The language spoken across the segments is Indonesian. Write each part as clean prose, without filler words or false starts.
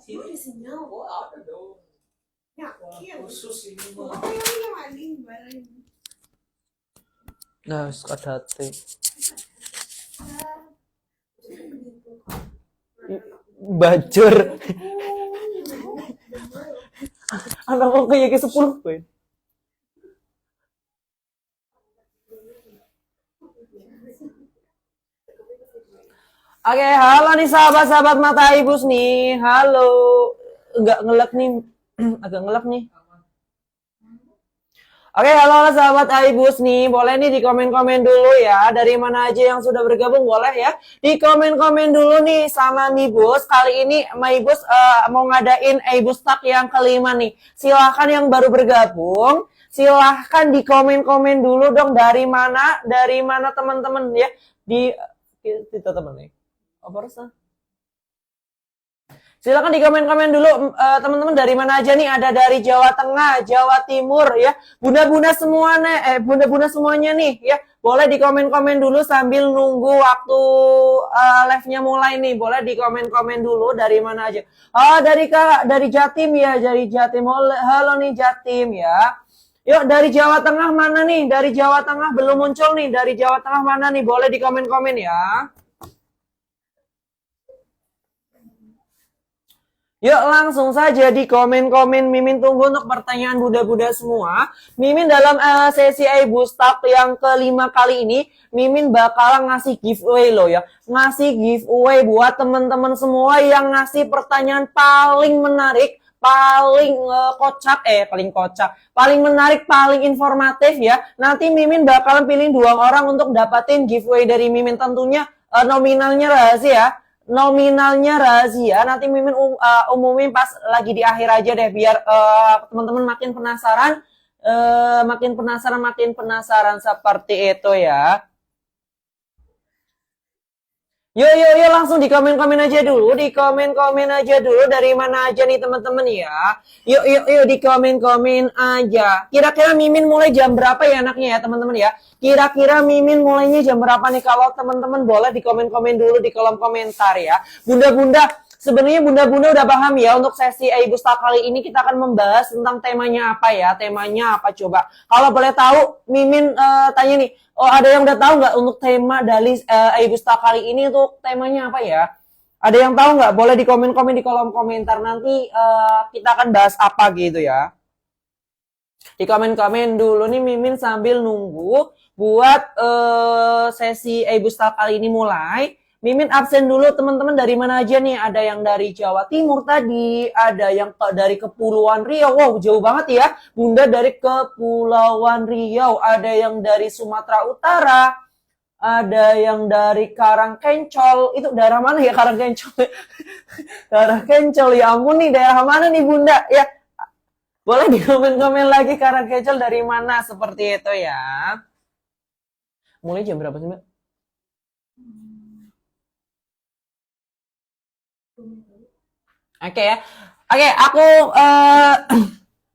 Sini isinya. Oh, ada dong. Ya, iya. Khusus ini mah. Apa yang maling barang? Nah, sekadate. Bajur. Anak kok kayak 10 poin. Oke, halo nih sahabat-sahabat mata ibus nih. Halo. Enggak ngelek nih. Agak ngelek nih. Oke, halo sahabat Aibus nih, boleh nih di komen-komen dulu ya, dari mana aja yang sudah bergabung boleh ya, di komen-komen dulu nih sama Mibus. Kali ini Mibus mau ngadain Aibus Talk yang kelima nih, silahkan yang baru bergabung, silahkan di komen-komen dulu dong dari mana teman-teman ya, di kita teman nih, apa rasanya? Silakan di komen-komen dulu teman-teman dari mana aja nih, ada dari Jawa Tengah, Jawa Timur ya. Bunda-bunda semua nih, bunda-bunda semuanya nih ya. Boleh di komen-komen dulu sambil nunggu waktu live-nya mulai nih. Boleh di komen-komen dulu dari mana aja. Oh, dari Jatim ya, dari Jatim. Halo nih Jatim ya. Yuk dari Jawa Tengah mana nih? Dari Jawa Tengah belum muncul nih. Dari Jawa Tengah mana nih? Boleh di komen-komen ya. Yuk langsung saja di komen-komen. Mimin tunggu untuk pertanyaan bunda-bunda semua. Mimin dalam sesi Aibus Talk yang kelima kali ini, Mimin bakal ngasih giveaway loh ya. Ngasih giveaway buat teman-teman semua yang ngasih pertanyaan paling menarik, paling paling menarik, paling informatif ya. Nanti Mimin bakal pilih 2 orang untuk dapatin giveaway dari Mimin, tentunya nominalnya rahasia. Nominalnya rahasia, nanti Mimin umumin pas lagi di akhir aja deh, biar teman-teman makin penasaran seperti itu ya. Yuk langsung di komen-komen aja dulu, dari mana aja nih teman-teman ya. Yuk di komen-komen aja. Kira-kira Mimin mulai jam berapa ya anaknya ya teman-teman ya. Kira-kira Mimin mulainya jam berapa nih, kalau teman-teman boleh di komen-komen dulu di kolom komentar ya. Bunda-bunda, sebenarnya bunda-bunda udah paham ya, untuk sesi Aibus Talk kali ini kita akan membahas tentang temanya apa ya. Temanya apa coba? Kalau boleh tahu, Mimin tanya nih. Oh, ada yang udah tahu nggak untuk tema dari Aibus Talk kali ini untuk temanya apa ya? Ada yang tahu nggak? Boleh di komen-komen di kolom komentar, nanti kita akan bahas apa gitu ya. Di komen-komen dulu nih Mimin sambil nunggu buat sesi Aibus Talk kali ini mulai. Mimin absen dulu teman-teman, dari mana aja nih? Ada yang dari Jawa Timur tadi, ada yang dari Kepulauan Riau. Wow, jauh banget ya. Bunda dari Kepulauan Riau, ada yang dari Sumatera Utara, ada yang dari Karangkencol. Itu daerah mana ya Karangkencol? Karangkencol, ya ampun nih, daerah mana nih Bunda? Ya, boleh di komen-komen lagi Karangkencol dari mana, seperti itu ya. Mulai jam berapa sih Mbak? Oke ya. Oke, aku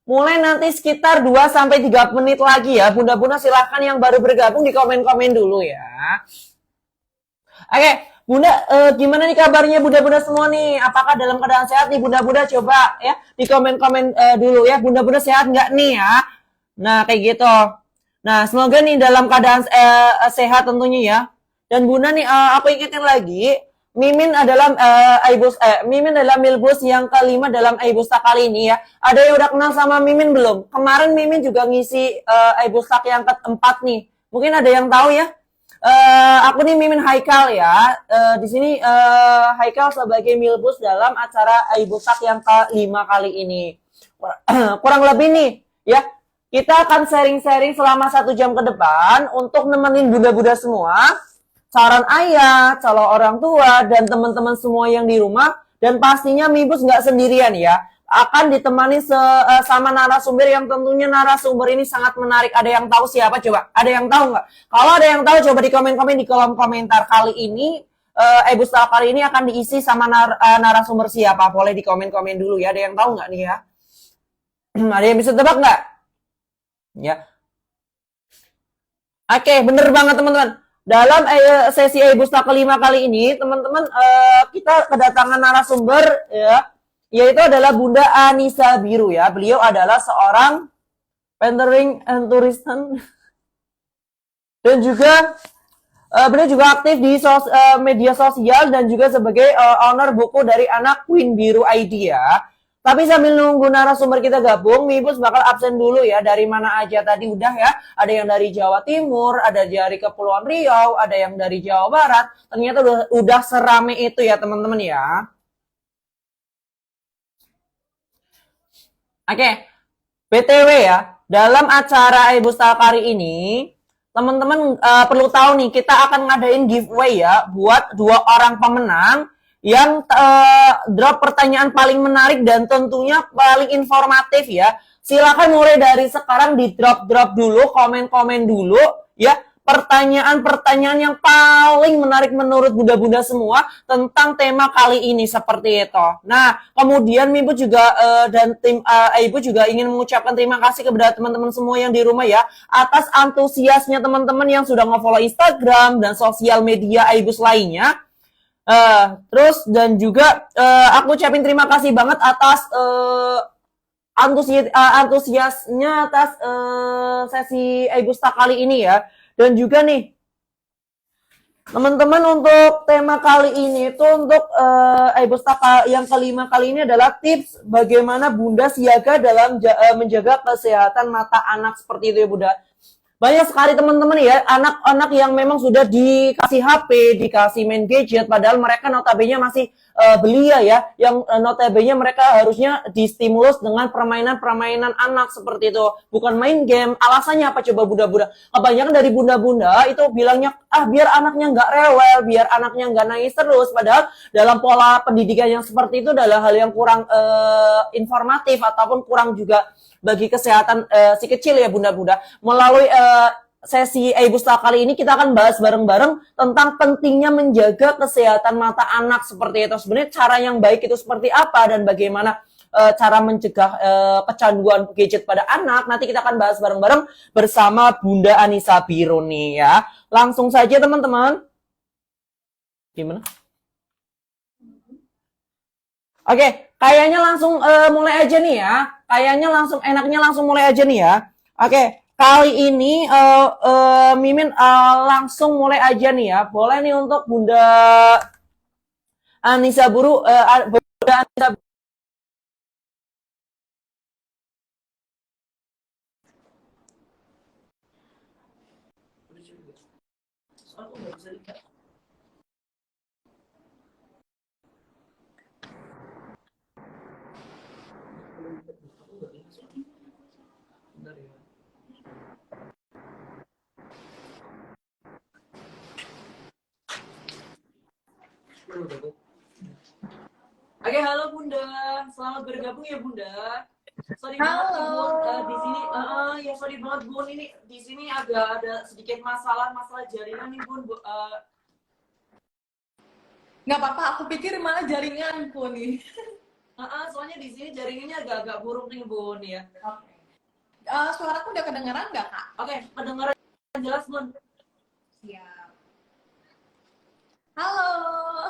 mulai nanti sekitar 2-3 menit lagi ya. Bunda-bunda silahkan yang baru bergabung di komen-komen dulu ya. Oke, Bunda, gimana nih kabarnya bunda-bunda semua nih? Apakah dalam keadaan sehat nih bunda-bunda? Coba ya di komen-komen dulu ya. Bunda-bunda sehat nggak nih ya? Nah, kayak gitu. Nah, semoga nih dalam keadaan sehat tentunya ya. Dan Bunda nih, aku ingetin lagi, Mimin adalah Mimin adalah Milbus yang kelima dalam Aibus Talk kali ini ya. Ada yang udah kenal sama Mimin belum? Kemarin Mimin juga ngisi Aibus Talk yang keempat nih. Mungkin ada yang tahu ya. Aku nih Mimin Haikal ya. Di sini Haikal sebagai Milbus dalam acara Aibus Talk yang kelima kali ini. Kurang lebih nih ya. Kita akan sharing-sharing selama 1 jam ke depan untuk nemenin bunda-bunda semua, saran ayah, calon orang tua, dan teman-teman semua yang di rumah. Dan pastinya Mibus nggak sendirian ya. Akan ditemani sama narasumber yang tentunya narasumber ini sangat menarik. Ada yang tahu siapa coba? Ada yang tahu nggak? Kalau ada yang tahu coba di komen-komen di kolom komentar. Kali ini Aibus Talk kali ini akan diisi sama narasumber siapa? Boleh di komen-komen dulu ya. Ada yang tahu nggak nih ya? Ada yang bisa tebak nggak? Ya. Oke, bener banget teman-teman. Dalam sesi Aibus Talk kelima kali ini, teman-teman, kita kedatangan narasumber ya, yaitu adalah Bunda Anissa Biru ya. Beliau adalah seorang painting and tourism dan juga beliau juga aktif di media sosial dan juga sebagai owner buku dari anak Queen Biru ID ya. Tapi sambil nunggu narasumber kita gabung, Mibus bakal absen dulu ya. Dari mana aja tadi udah ya. Ada yang dari Jawa Timur, ada dari Kepulauan Riau, ada yang dari Jawa Barat. Ternyata udah serame itu ya teman-teman ya. Oke, BTW ya, dalam acara Ibu kali ini, teman-teman perlu tahu nih, kita akan ngadain giveaway ya buat 2 orang pemenang yang drop pertanyaan paling menarik dan tentunya paling informatif ya. Silakan mulai dari sekarang di drop dulu, komen dulu ya. Pertanyaan-pertanyaan yang paling menarik menurut bunda-bunda semua tentang tema kali ini seperti itu. Nah, kemudian Ibu juga dan tim Ibu juga ingin mengucapkan terima kasih kepada teman-teman semua yang di rumah ya atas antusiasnya teman-teman yang sudah nge-follow Instagram dan sosial media Ibu lainnya. Terus dan juga aku ucapin terima kasih banget atas antusiasnya atas sesi Ibu kali ini ya. Dan juga nih, teman-teman untuk tema kali ini itu untuk Ibustaka yang kelima kali ini adalah tips bagaimana Bunda siaga dalam menjaga kesehatan mata anak seperti itu ya Bunda. Banyak sekali teman-teman ya, anak-anak yang memang sudah dikasih HP, dikasih main gadget, padahal mereka notabene masih belia ya, yang notabene mereka harusnya distimulus dengan permainan-permainan anak seperti itu, bukan main game. Alasannya apa coba bunda-bunda? Kebanyakan dari bunda-bunda itu bilangnya, biar anaknya nggak rewel, biar anaknya nggak nangis terus, padahal dalam pola pendidikan yang seperti itu adalah hal yang kurang informatif ataupun kurang juga bagi kesehatan si kecil ya bunda-bunda. Melalui sesi Ibusta kali ini kita akan bahas bareng-bareng tentang pentingnya menjaga kesehatan mata anak seperti itu. Sebenarnya cara yang baik itu seperti apa dan bagaimana cara mencegah kecanduan gadget pada anak. Nanti kita akan bahas bareng-bareng bersama Bunda Anissa Biru nih ya. Langsung saja teman-teman. Gimana? Oke, kayaknya langsung mulai aja nih ya. Enaknya langsung mulai aja nih ya. Oke, kali ini Mimin langsung mulai aja nih ya. Boleh nih untuk Bunda Anissa Biru, Bunda Anissa Biru. Oke, halo Bunda. Selamat bergabung ya Bunda. Sorry banget Bun, di sini sorry banget Bun, ini di sini agak ada sedikit masalah jaringan nih Bun. Nggak apa-apa, aku pikir malah jaringanku nih. Soalnya di sini jaringannya agak-agak buruk nih Bun ya. Oke. Suaraku udah kedengeran nggak Kak? Oke, kedengeran jelas Bun. Siap. Halo,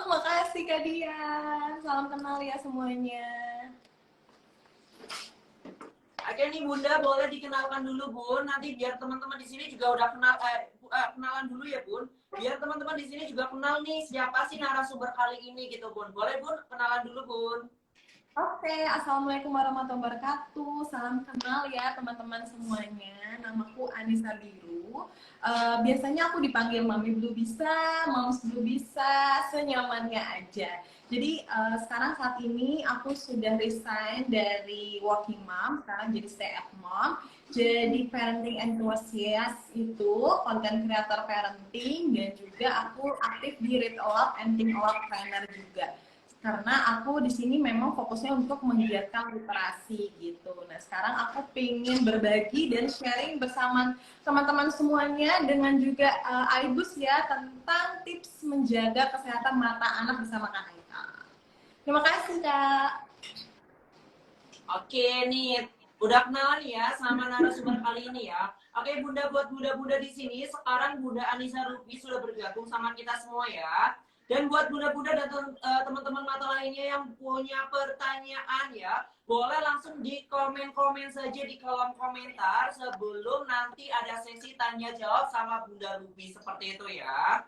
makasih Kak Dian. Salam kenal ya semuanya. Oke nih Bunda, boleh dikenalkan dulu Bun. Nanti biar teman-teman di sini juga udah kenalan dulu ya Bun. Biar teman-teman di sini juga kenal nih siapa sih narasumber kali ini gitu Bun. Boleh Bun, kenalan dulu Bun. Oke, assalamualaikum warahmatullahi wabarakatuh. Salam kenal ya teman-teman semuanya. Namaku Anissa Biru. Biasanya aku dipanggil Mami Blue bisa, Moms Blue bisa, senyamannya aja. Jadi sekarang saat ini aku sudah resign dari working mom, sekarang jadi stay at mom. Jadi parenting enthusiast itu content creator parenting dan juga aku aktif di Read Aloud and Think Aloud Trainer juga. Karena aku di sini memang fokusnya untuk menggiatkan literasi gitu. Nah sekarang aku pengen berbagi dan sharing bersama teman-teman semuanya dengan juga Aibus ya tentang tips menjaga kesehatan mata anak bersama Kak Aika. Terima kasih Kak. Oke nih, udah kenalan ya sama narasumber kali ini ya. Oke Bunda, buat bunda-bunda di sini sekarang Bunda Anissa Rupi sudah bergabung sama kita semua ya. Dan buat bunda-bunda dan teman-teman mata lainnya yang punya pertanyaan ya, boleh langsung di komen-komen saja di kolom komentar sebelum nanti ada sesi tanya jawab sama Bunda Ruby seperti itu ya.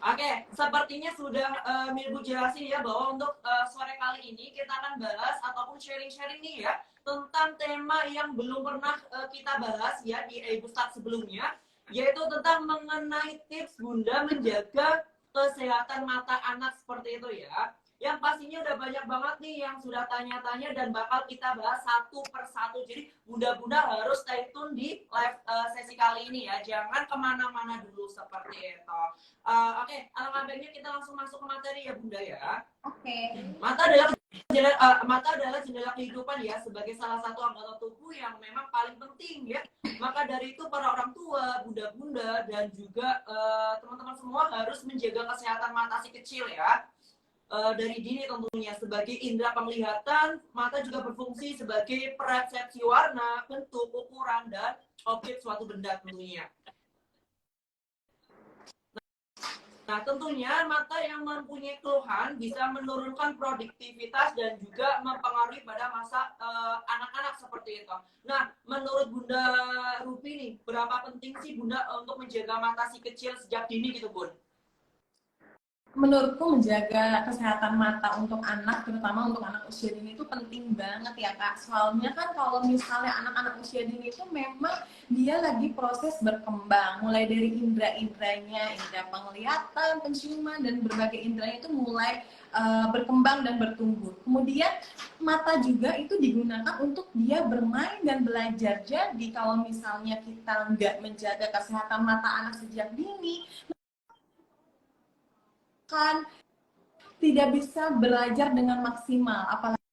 Oke, sepertinya sudah Milbu jelasin ya bahwa untuk sore kali ini kita akan bahas ataupun sharing-sharing nih ya tentang tema yang belum pernah kita bahas ya di Ebustat sebelumnya, yaitu tentang mengenai tips Bunda menjaga kesehatan mata anak seperti itu ya. Yang pastinya udah banyak banget nih yang sudah tanya-tanya dan bakal kita bahas satu persatu. Jadi bunda-bunda harus stay tune di live sesi kali ini ya. Jangan kemana-mana dulu seperti itu. Oke, alangkah baiknya kita langsung masuk ke materi ya bunda ya. Oke. Mata adalah jendela kehidupan ya, sebagai salah satu anggota tubuh yang memang paling penting ya. Maka dari itu para orang tua, bunda-bunda dan juga teman-teman semua harus menjaga kesehatan mata si kecil ya. Dari dini tentunya. Sebagai indera penglihatan, mata juga berfungsi sebagai persepsi warna, bentuk, ukuran, dan objek suatu benda tentunya. Nah, tentunya mata yang mempunyai keluhan bisa menurunkan produktivitas dan juga mempengaruhi pada masa anak-anak seperti itu. Nah, menurut Bunda Ruby nih, berapa penting sih Bunda untuk menjaga mata si kecil sejak dini gitu, Bun? Menurutku menjaga kesehatan mata untuk anak, terutama untuk anak usia dini itu penting banget ya Kak. Soalnya kan kalau misalnya anak-anak usia dini itu memang dia lagi proses berkembang. Mulai dari indera-inderanya, indera penglihatan, penciuman, dan berbagai inderanya itu mulai berkembang dan bertumbuh. Kemudian mata juga itu digunakan untuk dia bermain dan belajar. Jadi kalau misalnya kita nggak menjaga kesehatan mata anak sejak dini, kan tidak bisa belajar dengan maksimal, apalagi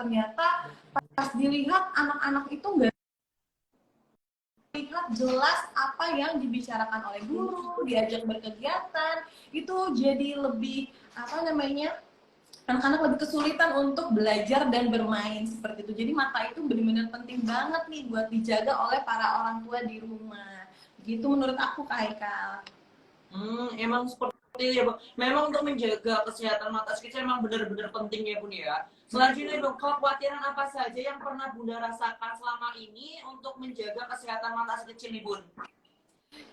ternyata pas dilihat anak-anak itu nggak lihat jelas apa yang dibicarakan oleh guru, diajak berkegiatan, itu jadi lebih apa namanya, anak-anak lebih kesulitan untuk belajar dan bermain seperti itu. Jadi mata itu benar-benar penting banget nih buat dijaga oleh para orang tua di rumah. Gitu menurut aku Kak Haikal. Emang seperti ya, Bang. Memang untuk menjaga kesehatan mata si kecil emang benar-benar penting ya, Bun ya. Selanjutnya, Bang, kekhawatiran apa saja yang pernah Bunda rasakan selama ini untuk menjaga kesehatan mata si kecil nih, Bun?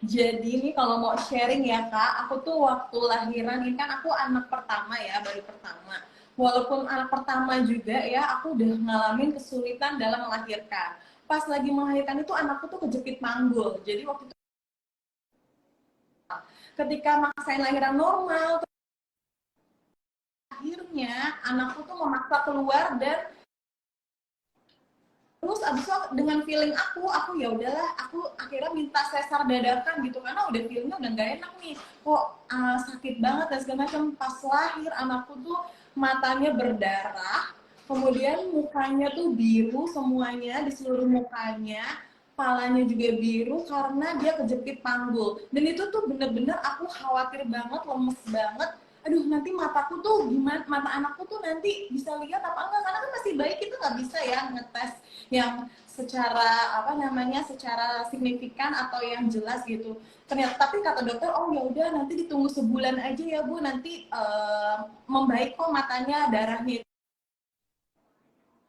Jadi ini kalau mau sharing ya Kak, aku tuh waktu lahiran, ini kan aku anak pertama ya, baru pertama. Walaupun anak pertama juga ya, aku udah ngalamin kesulitan dalam melahirkan. Pas lagi melahirkan itu anakku tuh kejepit panggul. Jadi waktu itu ketika maksain lahiran normal, akhirnya anakku tuh memaksa keluar dan terus abis itu dengan feeling aku ya udahlah, aku akhirnya minta sesar dadakan gitu karena udah feelingnya udah nggak enak nih, kok sakit banget dan segala macam. Pas lahir anakku tuh matanya berdarah, kemudian mukanya tuh biru semuanya di seluruh mukanya, palanya juga biru karena dia kejepit panggul. Dan itu tuh bener-bener aku khawatir banget, lemes banget. Aduh, nanti mataku tuh gimana, mata anakku tuh nanti bisa lihat apa enggak, karena kan masih bayi, kita nggak bisa ya ngetes yang secara apa namanya, secara signifikan atau yang jelas gitu. Ternyata tapi kata dokter, oh ya udah nanti ditunggu sebulan aja ya Bu, nanti membaik kok matanya, darahnya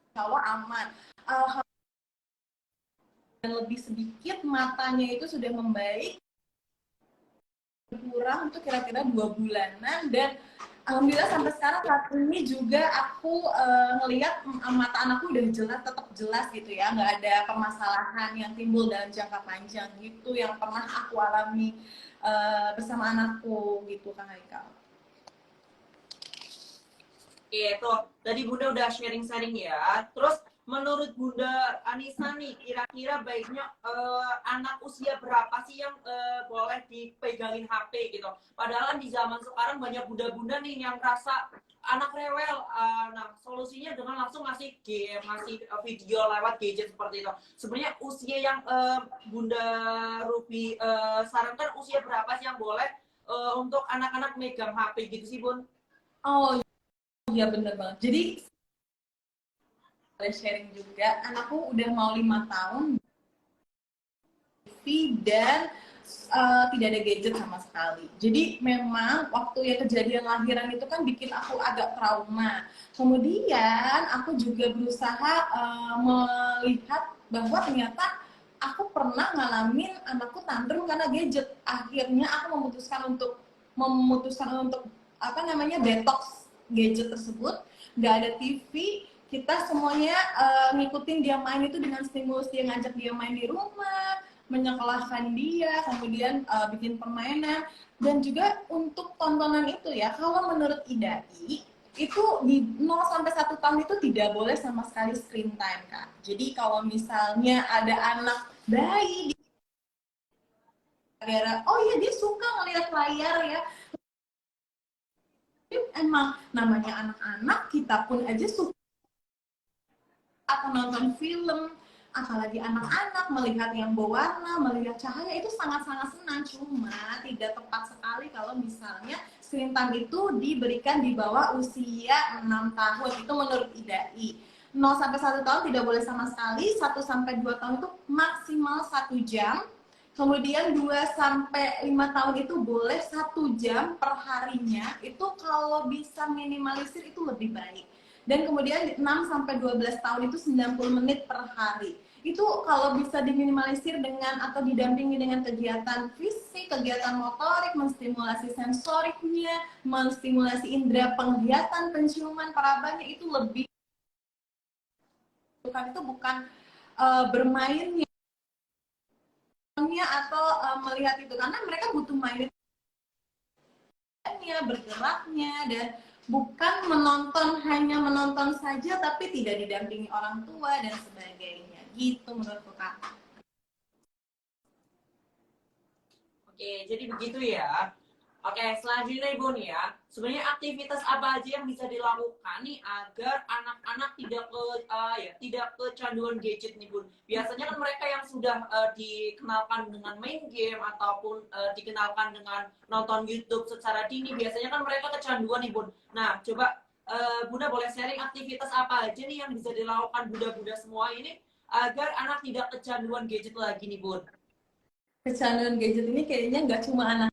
insya Allah aman. Dan lebih sedikit matanya itu sudah membaik, kurang itu kira-kira 2 bulanan, dan alhamdulillah sampai sekarang saat ini juga aku ngelihat mata anakku udah jelas, tetap jelas gitu ya, nggak ada permasalahan yang timbul dalam jangka panjang gitu yang pernah aku alami bersama anakku gitu Kang Haikal. Itu tadi Bunda udah sharing-sharing ya. Terus menurut Bunda Anissa nih, kira-kira baiknya anak usia berapa sih yang boleh dipegangin HP gitu? Padahal di zaman sekarang banyak bunda-bunda nih yang rasa anak rewel. Nah, solusinya dengan langsung ngasih game, ngasih video lewat gadget seperti itu. Sebenarnya usia yang Bunda Ruby sarankan usia berapa sih yang boleh untuk anak-anak megang HP gitu sih, Bun? Oh iya bener banget. Jadi sharing juga, anakku udah mau 5 tahun dan tidak ada gadget sama sekali. Jadi memang waktu ya kejadian lahiran itu kan bikin aku agak trauma. Kemudian aku juga berusaha melihat bahwa ternyata aku pernah ngalamin anakku tantrum karena gadget. Akhirnya aku memutuskan untuk apa namanya detox gadget tersebut. Nggak ada TV, kita semuanya ngikutin dia main itu dengan stimulus, dia ngajak dia main di rumah, menyekolahkan dia, kemudian bikin permainan. Dan juga untuk tontonan itu ya, kalau menurut IDAI itu di 0 sampai 1 tahun itu tidak boleh sama sekali screen time, Kak. Jadi kalau misalnya ada anak bayi di daerah, oh iya dia suka ngelihat layar ya. Emang namanya anak-anak, kita pun aja suka atau nonton film, apalagi anak-anak melihat yang berwarna, melihat cahaya itu sangat-sangat senang. Cuma tidak tepat sekali kalau misalnya screen time itu diberikan di bawah usia 6 tahun. Itu menurut IDAI. 0 sampai 1 tahun tidak boleh sama sekali, 1 sampai 2 tahun itu maksimal 1 jam. Kemudian 2 sampai 5 tahun itu boleh 1 jam per harinya. Itu kalau bisa minimalisir itu lebih baik. Dan kemudian 6 sampai 12 tahun itu 90 menit per hari. Itu kalau bisa diminimalisir dengan atau didampingi dengan kegiatan fisik, kegiatan motorik, menstimulasi sensoriknya, menstimulasi indera penglihatan, penciuman, perabaannya itu lebih. Itu bukan bermainnya atau melihat itu, karena mereka butuh mainnya, bergeraknya, dan bukan hanya menonton saja tapi tidak didampingi orang tua dan sebagainya. Gitu menurutku, Kak. Oke, jadi begitu ya. Oke, selanjutnya Ibu nih ya. Sebenarnya aktivitas apa aja yang bisa dilakukan nih agar anak-anak tidak kecanduan gadget nih, Bun? Biasanya kan mereka yang sudah dikenalkan dengan main game ataupun dikenalkan dengan nonton YouTube secara dini, biasanya kan mereka kecanduan nih, Bun. Nah, coba Bunda boleh sharing aktivitas apa aja nih yang bisa dilakukan Bunda-Bunda semua ini agar anak tidak kecanduan gadget lagi nih, Bun? Kecanduan gadget ini kayaknya nggak cuma anak,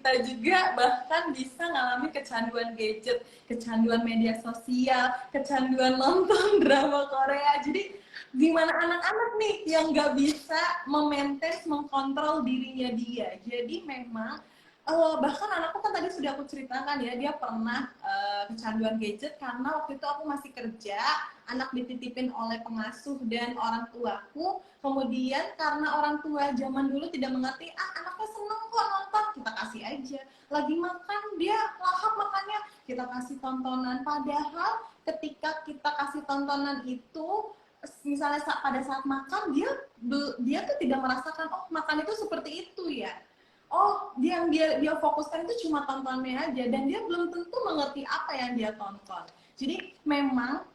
kita juga bahkan bisa ngalami kecanduan gadget, kecanduan media sosial, kecanduan nonton drama Korea. Jadi gimana anak-anak nih yang nggak bisa memaintain, mengkontrol dirinya dia. Jadi memang bahkan anakku kan tadi sudah aku ceritakan ya, dia pernah kecanduan gadget karena waktu itu aku masih kerja, anak dititipin oleh pengasuh dan orang tuaku. Kemudian karena orang tua zaman dulu tidak mengerti, anaknya seneng kok nonton, kita kasih aja. Lagi makan, dia lahap makannya, kita kasih tontonan. Padahal ketika kita kasih tontonan itu, misalnya pada saat makan, dia tuh tidak merasakan, oh makan itu seperti itu ya. Oh, yang dia fokuskan itu cuma tontonnya aja, dan dia belum tentu mengerti apa yang dia tonton. Jadi memang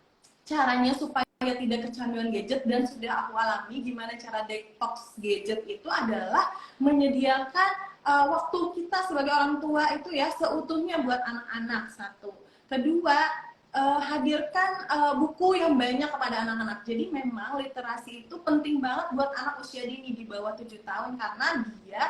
caranya supaya tidak kecanduan gadget, dan sudah aku alami gimana cara detox gadget itu adalah menyediakan waktu kita sebagai orang tua itu ya seutuhnya buat anak-anak. Satu. Kedua, hadirkan buku yang banyak kepada anak-anak. Jadi memang literasi itu penting banget buat anak usia dini di bawah 7 tahun, karena dia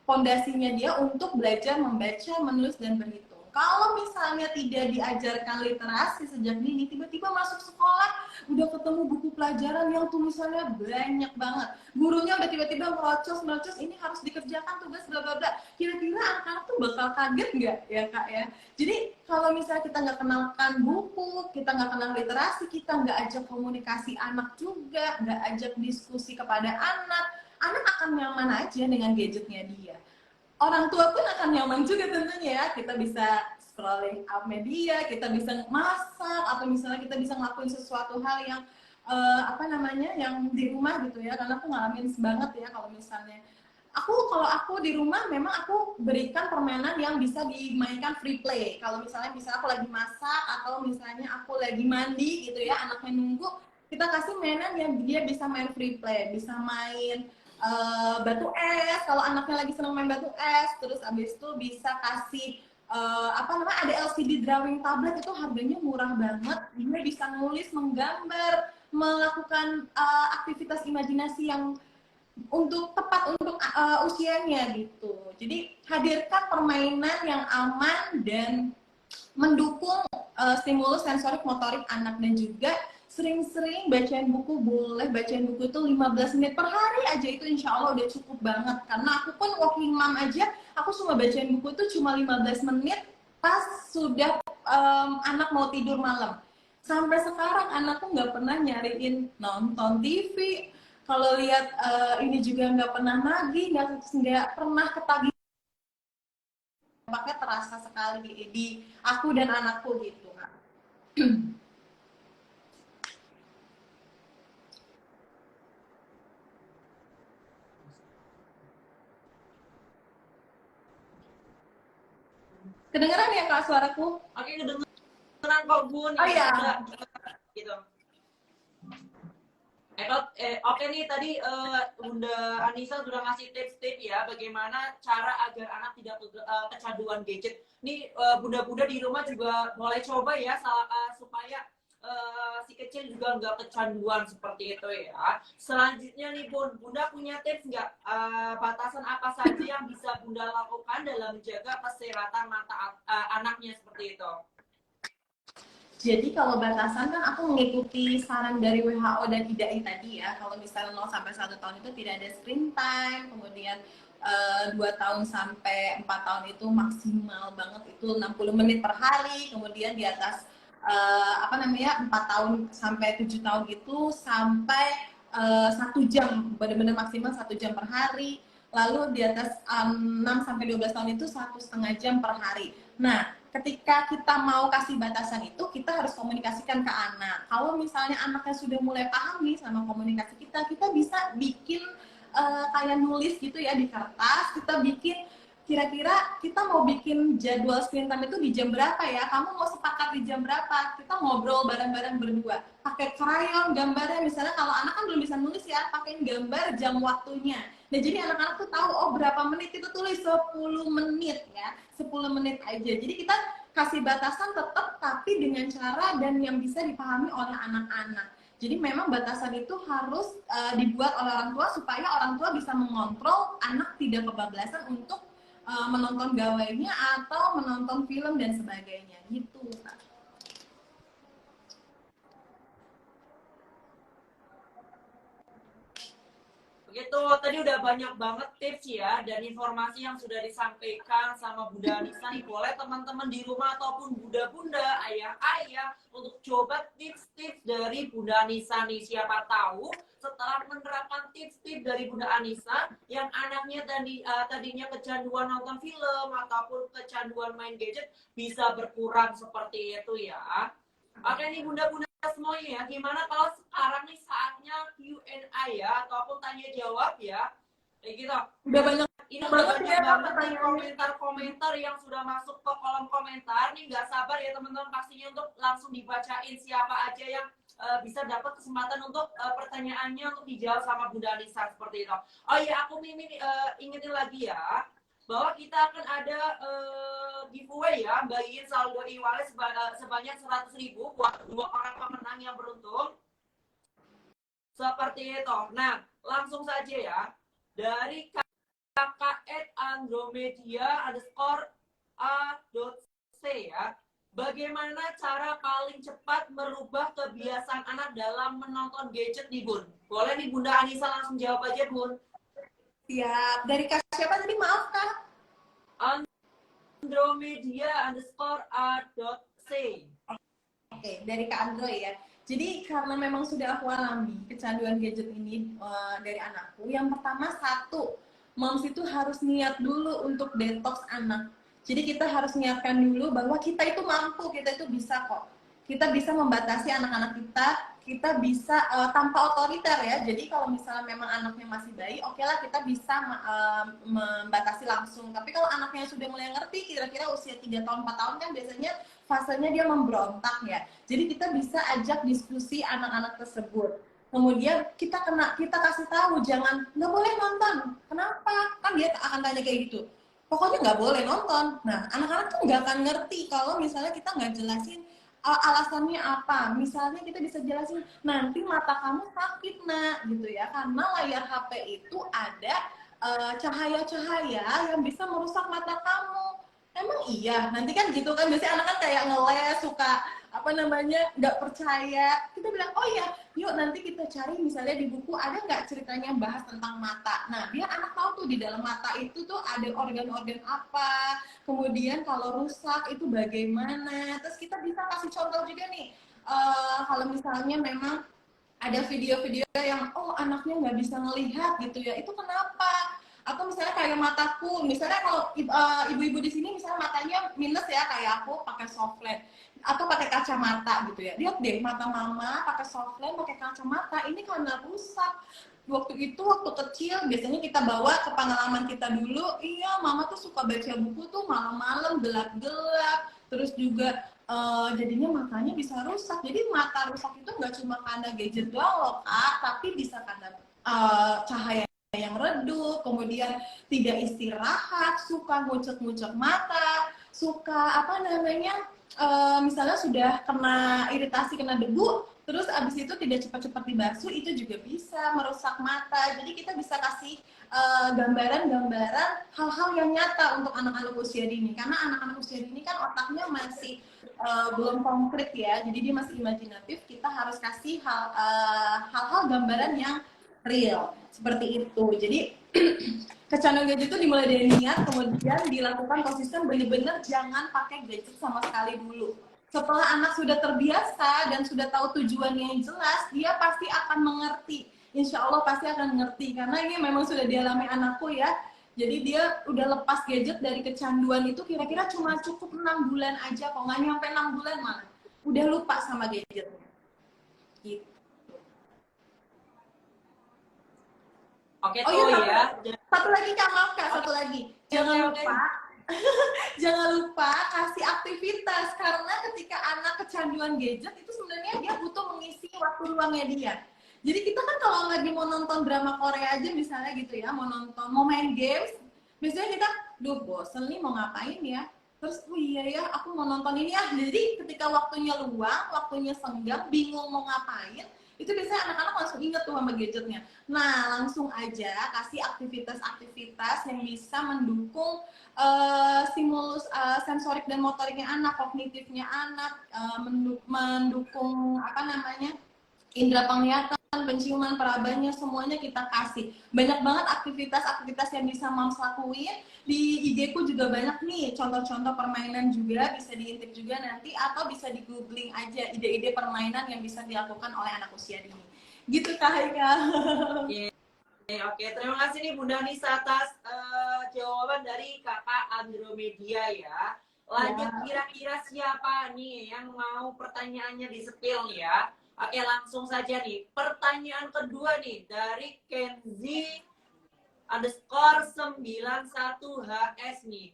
fondasinya dia untuk belajar membaca, menulis, dan berhitung. Kalau misalnya tidak diajarkan literasi sejak dini, tiba-tiba masuk sekolah udah ketemu buku pelajaran yang tulisannya banyak banget. Gurunya udah tiba-tiba merocos, ini harus dikerjakan tugas bla bla bla. Kira-kira anak-anak tuh bakal kaget nggak ya, Kak ya? Jadi kalau misalnya kita nggak kenalkan buku, kita nggak kenal literasi, kita nggak ajak komunikasi anak juga, nggak ajak diskusi kepada anak akan nyaman aja dengan gadgetnya dia. Orang tua pun akan nyaman juga tentunya ya. Kita bisa scrolling up media, kita bisa masak, atau misalnya kita bisa ngelakuin sesuatu hal yang yang di rumah gitu ya. Karena aku ngalamin banget ya kalau misalnya kalau aku di rumah memang aku berikan permainan yang bisa dimainkan free play. Kalau misalnya aku lagi masak atau misalnya aku lagi mandi gitu ya, anaknya nunggu, kita kasih mainan yang dia bisa main free play, bisa main batu es kalau anaknya lagi senang main batu es. Terus abis itu bisa kasih ada LCD drawing tablet, itu harganya murah banget. Dia bisa nulis, menggambar, melakukan aktivitas imajinasi yang untuk tepat untuk usianya gitu. Jadi hadirkan permainan yang aman dan mendukung stimulus sensorik motorik anak, dan juga sering-sering bacain buku. Boleh bacain buku itu 15 menit per hari aja, itu insya Allah udah cukup banget. Karena aku pun working mom aja, aku cuma bacain buku itu cuma 15 menit pas sudah anak mau tidur malam. Sampai sekarang anakku nggak pernah nyariin nonton TV. Kalau lihat ini juga nggak pernah nagih, nggak pernah ketagih. Dampaknya terasa sekali di aku dan anakku gitu. Kedengeran ya Kak suaraku? Oke, kedengeran kok Bun. Oh iya. Gitu. Oke nih, tadi Bunda Anissa sudah ngasih tips-tips ya bagaimana cara agar anak tidak kecanduan gadget. Nih bunda-bunda di rumah juga boleh coba ya supaya si kecil juga nggak kecanduan seperti itu ya. Selanjutnya nih Bunda punya tips nggak batasan apa saja yang bisa Bunda lakukan dalam menjaga kesehatan mata anaknya seperti itu? Jadi kalau batasan kan aku mengikuti saran dari WHO dan IDAI tadi ya. Kalau misalnya 0 sampai 1 tahun itu tidak ada screen time, kemudian 2 tahun sampai 4 tahun itu maksimal banget itu 60 menit per hari, kemudian di atas 4 tahun sampai 7 tahun itu sampai 1 jam, benar-benar maksimal 1 jam per hari. Lalu di atas 6 sampai 12 tahun itu 1,5 jam per hari. Nah, ketika kita mau kasih batasan itu, kita harus komunikasikan ke anak. Kalau misalnya anaknya sudah mulai paham nih sama komunikasi kita bisa bikin kayak nulis gitu ya di kertas. Kita bikin kira-kira kita mau bikin jadwal screen time itu di jam berapa ya? Kamu mau sepakat di jam berapa? Kita ngobrol bareng-bareng berdua. Pakai krayon, gambarnya misalnya kalau anak kan belum bisa nulis ya, pakai gambar jam waktunya. Nah, jadi anak-anak tuh tahu, oh berapa menit, itu tulis 10 menit ya, 10 menit aja. Jadi kita kasih batasan tetap, tapi dengan cara dan yang bisa dipahami oleh anak-anak. Jadi memang batasan itu harus dibuat oleh orang tua supaya orang tua bisa mengontrol anak tidak kebablasan untuk menonton gawainya atau menonton film dan sebagainya gitu. Begitu, tadi udah banyak banget tips ya dan informasi yang sudah disampaikan sama Bunda Anissa nih. Boleh teman-teman di rumah ataupun bunda-bunda, ayah-ayah untuk coba tips-tips dari Bunda Anissa nih. Siapa tahu setelah menerapkan tips-tips dari Bunda Anissa yang anaknya tadinya kecanduan nonton film ataupun kecanduan main gadget bisa berkurang seperti itu ya. Oke nih bunda-bunda semuanya ya, gimana kalau sekarang nih saatnya Q&A ya, ataupun tanya jawab ya, kayak gitu. Udah banyak Ini udah banyak banget nih komentar-komentar yang sudah masuk ke kolom komentar nih, nggak sabar ya teman-teman pastinya untuk langsung dibacain siapa aja yang bisa dapat kesempatan untuk pertanyaannya untuk dijawab sama Bunda Anissa seperti itu. Oh iya, aku ingetin lagi ya, bahwa kita akan ada giveaway ya, bagiin saldo e-wallet sebanyak 100.000 buat 2 orang pemenang yang beruntung. Seperti itu. Nah, langsung saja ya. Dari kakak@andromedia_a.c ya. Bagaimana cara paling cepat merubah kebiasaan anak dalam menonton gadget nih Bun? Boleh nih Bunda Anissa langsung jawab aja Bun. Siap. Dari Kak siapa tadi? Maaf Kak. Andromedia_a.c. Oke, dari Kak Andro ya. Jadi karena memang sudah aku alami kecanduan gadget ini dari anakku. Yang pertama, satu, moms itu harus niat dulu untuk detox anak. Jadi kita harus niatkan dulu bahwa kita itu mampu, kita itu bisa kok. Kita bisa membatasi anak-anak kita bisa tanpa otoriter ya. Jadi kalau misalnya memang anaknya masih bayi, oke lah kita bisa membatasi langsung. Tapi kalau anaknya sudah mulai ngerti, kira-kira usia 3 tahun, 4 tahun kan biasanya fasenya dia memberontak ya. Jadi kita bisa ajak diskusi anak-anak tersebut. Kemudian kita kasih tahu, jangan, nggak boleh nonton. Kenapa? Kan dia akan tanya kayak gitu. Pokoknya nggak boleh nonton. Nah, anak-anak tuh nggak akan ngerti kalau misalnya kita nggak jelasin alasannya apa. Misalnya kita bisa jelasin, nanti mata kamu sakit nak, gitu ya, karena layar HP itu ada cahaya-cahaya yang bisa merusak mata kamu. Emang iya, nanti kan gitu kan, biasanya anak kan kayak ngeles, suka apa namanya, nggak percaya. Kita bilang, oh iya, yuk nanti kita cari misalnya di buku ada nggak ceritanya yang bahas tentang mata. Nah, biar anak tahu tuh di dalam mata itu tuh ada organ-organ apa, kemudian kalau rusak itu bagaimana. Terus kita bisa kasih contoh juga nih, kalau misalnya memang ada video-video yang oh anaknya nggak bisa ngelihat gitu ya, itu kenapa? Atau misalnya kayak mataku, misalnya kalau ibu-ibu di sini misalnya matanya minus ya, kayak aku pakai soft lens atau pakai kacamata gitu ya, lihat deh mata mama pakai soft lens, pakai kacamata, ini karena rusak. Waktu kecil biasanya kita bawa ke pengalaman kita dulu, iya mama tuh suka baca buku tuh malam-malam gelap-gelap, terus juga jadinya matanya bisa rusak. Jadi mata rusak itu nggak cuma karena gadget doang loh kak, tapi bisa karena cahaya yang redup, kemudian tidak istirahat, suka ngucek-ngucek mata, suka apa namanya, misalnya sudah kena iritasi, kena debu, terus abis itu tidak cepat-cepat dibasuh, itu juga bisa merusak mata. Jadi kita bisa kasih gambaran-gambaran hal-hal yang nyata untuk anak-anak usia dini, karena anak-anak usia dini kan otaknya masih belum konkret ya, jadi dia masih imajinatif. Kita harus kasih hal-hal gambaran yang real seperti itu. Jadi kecanduan gadget itu dimulai dari niat, kemudian dilakukan konsisten, benar-benar jangan pakai gadget sama sekali dulu. Setelah anak sudah terbiasa dan sudah tahu tujuannya yang jelas, dia pasti akan mengerti. Insya Allah pasti akan mengerti, karena ini memang sudah dialami anakku ya. Jadi dia udah lepas gadget dari kecanduan itu kira-kira cuma cukup 6 bulan aja, kok nggak nyampe 6 bulan malah udah lupa sama gadgetnya. Gitu. Oke Oh tuh iya, ya. satu lagi Kak, maaf Kak, satu lagi. Jangan Oke. lupa, jangan lupa kasih aktivitas, karena ketika anak kecanduan gadget itu sebenarnya dia butuh mengisi waktu luangnya dia. Jadi kita kan kalau lagi mau nonton drama Korea aja misalnya gitu ya, mau main games, biasanya kita, duh bosen nih mau ngapain ya? Terus, oh iya ya, aku mau nonton ini ya. Jadi ketika waktunya luang, waktunya senggang, bingung mau ngapain, itu biasanya anak-anak langsung inget tuh sama gadgetnya. Nah, langsung aja kasih aktivitas-aktivitas yang bisa mendukung stimulus sensorik dan motoriknya anak, kognitifnya anak, mendukung apa namanya, indera penglihatan, penciuman, perabaannya, semuanya kita kasih. Banyak banget aktivitas-aktivitas yang bisa Moms lakuin. Di IG ku juga banyak nih contoh-contoh permainan juga, bisa diintip juga nanti, atau bisa di googling aja ide-ide permainan yang bisa dilakukan oleh anak usia dini. Gitu Kak Haika. Oke, terima kasih nih Bunda Nisa atas jawaban dari Kakak Andromedia ya. Lanjut, kira-kira siapa nih yang mau pertanyaannya di-spill nih ya? Oke, langsung saja nih. Pertanyaan kedua nih dari Kenzi _91HS nih.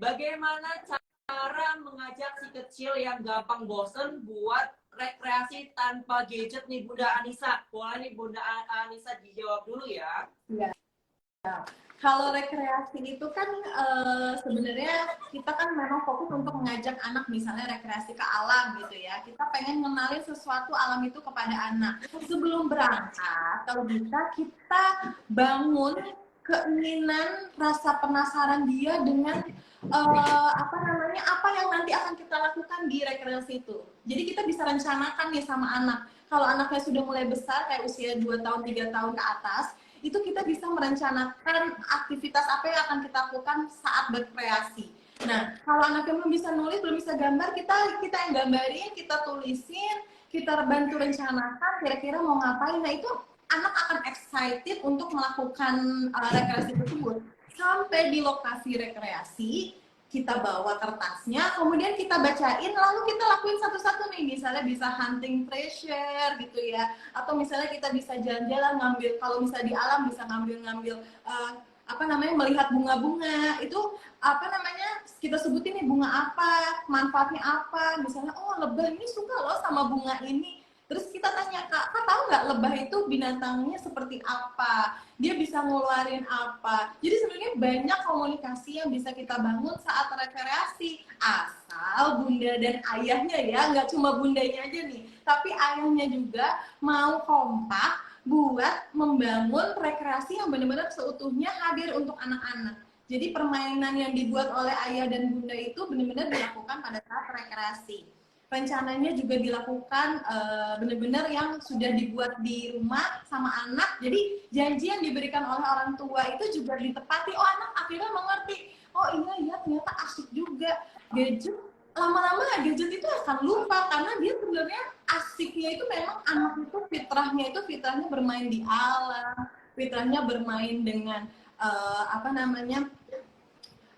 Bagaimana cara mengajak si kecil yang gampang bosen buat rekreasi tanpa gadget nih Bunda Anissa? Boleh nih Bunda Anissa dijawab dulu ya. Ya. Kalau rekreasi itu kan sebenarnya kita kan memang fokus untuk mengajak anak misalnya rekreasi ke alam gitu ya. Kita pengen ngenalin sesuatu alam itu kepada anak. Sebelum berangkat, kalau bisa kita bangun keinginan, rasa penasaran dia dengan apa yang nanti akan kita lakukan di rekreasi itu. Jadi kita bisa rencanakan nih sama anak. Kalau anaknya sudah mulai besar kayak usia 2 tahun, 3 tahun ke atas, itu kita bisa merencanakan aktivitas apa yang akan kita lakukan saat berkreasi. Nah, kalau anaknya belum bisa nulis, belum bisa gambar, kita yang gambarin, kita tulisin, kita bantu rencanakan kira-kira mau ngapain. Nah, itu anak akan excited untuk melakukan rekreasi tersebut. Sampai di lokasi rekreasi, kita bawa kertasnya, kemudian kita bacain, lalu kita lakuin satu-satu nih. Misalnya bisa hunting treasure gitu ya, atau misalnya kita bisa jalan-jalan ngambil, kalau misalnya di alam bisa ngambil melihat bunga-bunga. Itu kita sebutin nih bunga apa, manfaatnya apa. Misalnya, oh lebah ini suka loh sama bunga ini. Terus kita tanya, Kak tahu nggak lebah itu binatangnya seperti apa? Dia bisa ngeluarin apa? Jadi sebenarnya banyak komunikasi yang bisa kita bangun saat rekreasi. Asal bunda dan ayahnya ya, nggak cuma bundanya aja nih, tapi ayahnya juga mau kompak buat membangun rekreasi yang benar-benar seutuhnya hadir untuk anak-anak. Jadi permainan yang dibuat oleh ayah dan bunda itu benar-benar dilakukan pada saat rekreasi. Rencananya juga dilakukan benar-benar yang sudah dibuat di rumah sama anak. Jadi janji yang diberikan oleh orang tua itu juga ditepati. Oh, anak akhirnya mengerti. Oh iya ya, ternyata asik juga. Gadget, lama-lama gadget itu akan lupa karena dia sebenarnya asiknya itu memang anak itu fitrahnya bermain di alam, fitrahnya bermain dengan apa namanya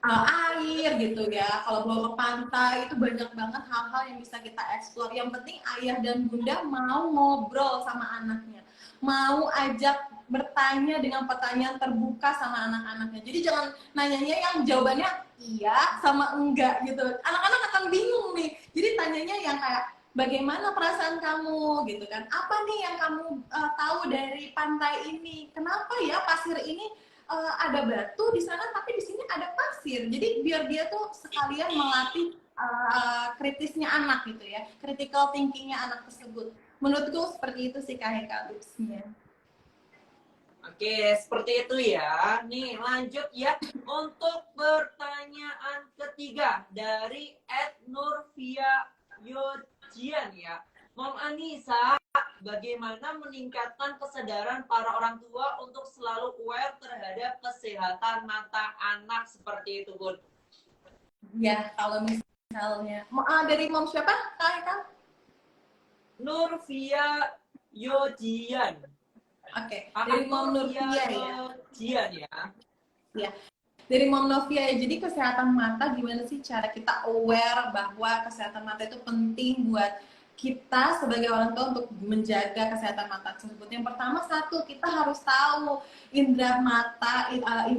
air gitu ya. Kalau bawa ke pantai itu banyak banget hal-hal yang bisa kita eksplor. Yang penting ayah dan bunda mau ngobrol sama anaknya, mau ajak bertanya dengan pertanyaan terbuka sama anak-anaknya. Jadi jangan nanyanya yang jawabannya iya sama enggak gitu. Anak-anak akan bingung nih. Jadi tanyanya yang kayak bagaimana perasaan kamu gitu kan? Apa nih yang kamu tahu dari pantai ini? Kenapa ya pasir ini ada batu di sana tapi di sini ada pasir. Jadi biar dia tuh sekalian melatih kritisnya anak gitu ya, critical thinkingnya anak tersebut. Menurutku seperti itu sih Kak tipsnya. Oke, seperti itu ya. Nih, lanjut ya untuk pertanyaan ketiga dari @Nurvia Yojian ya. Mom Anissa, bagaimana meningkatkan kesadaran para orang tua untuk selalu aware terhadap kesehatan mata anak seperti itu, Bun? Ya, kalau misalnya dari mom siapa? Kak? Nurvia Yojian. Oke, dari mom Nurvia ya. Yojian ya. Ya. Dari Mom Novia ya, jadi kesehatan mata gimana sih cara kita aware bahwa kesehatan mata itu penting buat kita sebagai orang tua untuk menjaga kesehatan mata tersebut. Yang pertama kita harus tahu indera mata,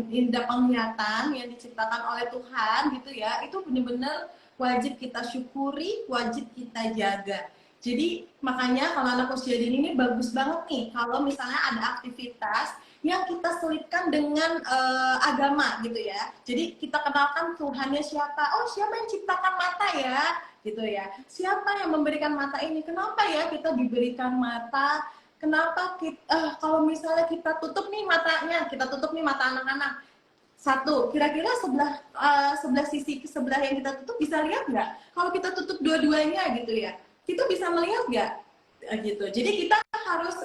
indera penglihatan yang diciptakan oleh Tuhan gitu ya, itu benar-benar wajib kita syukuri, wajib kita jaga. Jadi makanya kalau anak usia dini ini bagus banget nih kalau misalnya ada aktivitas yang kita selipkan dengan agama gitu ya. Jadi kita kenalkan Tuhannya siapa. Oh, siapa yang ciptakan mata ya? Gitu ya. Siapa yang memberikan mata ini? Kenapa ya kita diberikan mata? Kenapa kita, kalau misalnya kita tutup nih matanya, kita tutup nih mata anak-anak. Satu, kira-kira sebelah sisi sebelah yang kita tutup bisa lihat nggak? Kalau kita tutup dua-duanya gitu ya, kita bisa melihat nggak? Gitu. Jadi kita harus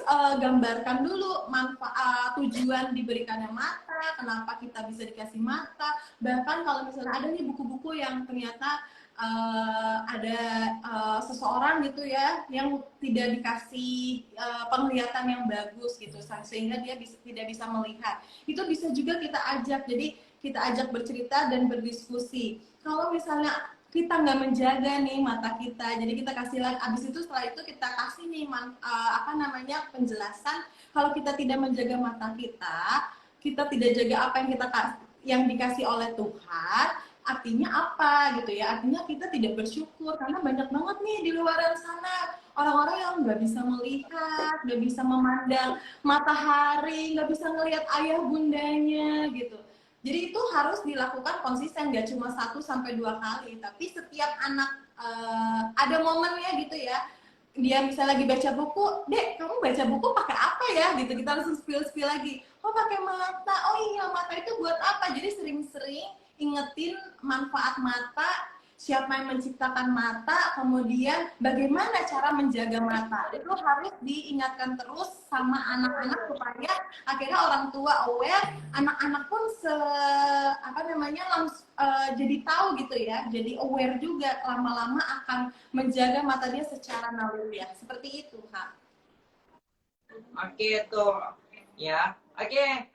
gambarkan dulu manfaat tujuan diberikannya mata, kenapa kita bisa dikasih mata. Bahkan kalau misalnya ada nih buku-buku yang ternyata ada seseorang gitu ya yang tidak dikasih penglihatan yang bagus gitu sehingga dia tidak bisa melihat. Itu bisa juga kita ajak. Jadi kita ajak bercerita dan berdiskusi. Kalau misalnya kita nggak menjaga nih mata kita, jadi kita kasih lagi, abis itu setelah itu kita kasih nih penjelasan. Kalau kita tidak menjaga mata kita tidak jaga apa yang dikasih oleh Tuhan, artinya apa gitu ya? Artinya kita tidak bersyukur karena banyak banget nih di luar sana orang-orang yang nggak bisa melihat, nggak bisa memandang matahari, nggak bisa ngelihat ayah bundanya gitu. Jadi itu harus dilakukan konsisten, nggak cuma 1-2 kali, tapi setiap anak ada momennya gitu ya. Dia bisa lagi baca buku, Dek, kamu baca buku pakai apa ya? Gitu kita langsung spill lagi. Oh, pakai mata. Oh iya, mata itu buat apa? Jadi sering-sering ingetin manfaat mata, siapa yang menciptakan mata, kemudian bagaimana cara menjaga mata. Itu harus diingatkan terus sama anak-anak supaya akhirnya orang tua aware, anak-anak pun jadi tahu gitu ya, jadi aware juga, lama-lama akan menjaga mata dia secara naluriah. Seperti itu, Kak. Oke tuh, ya. Oke.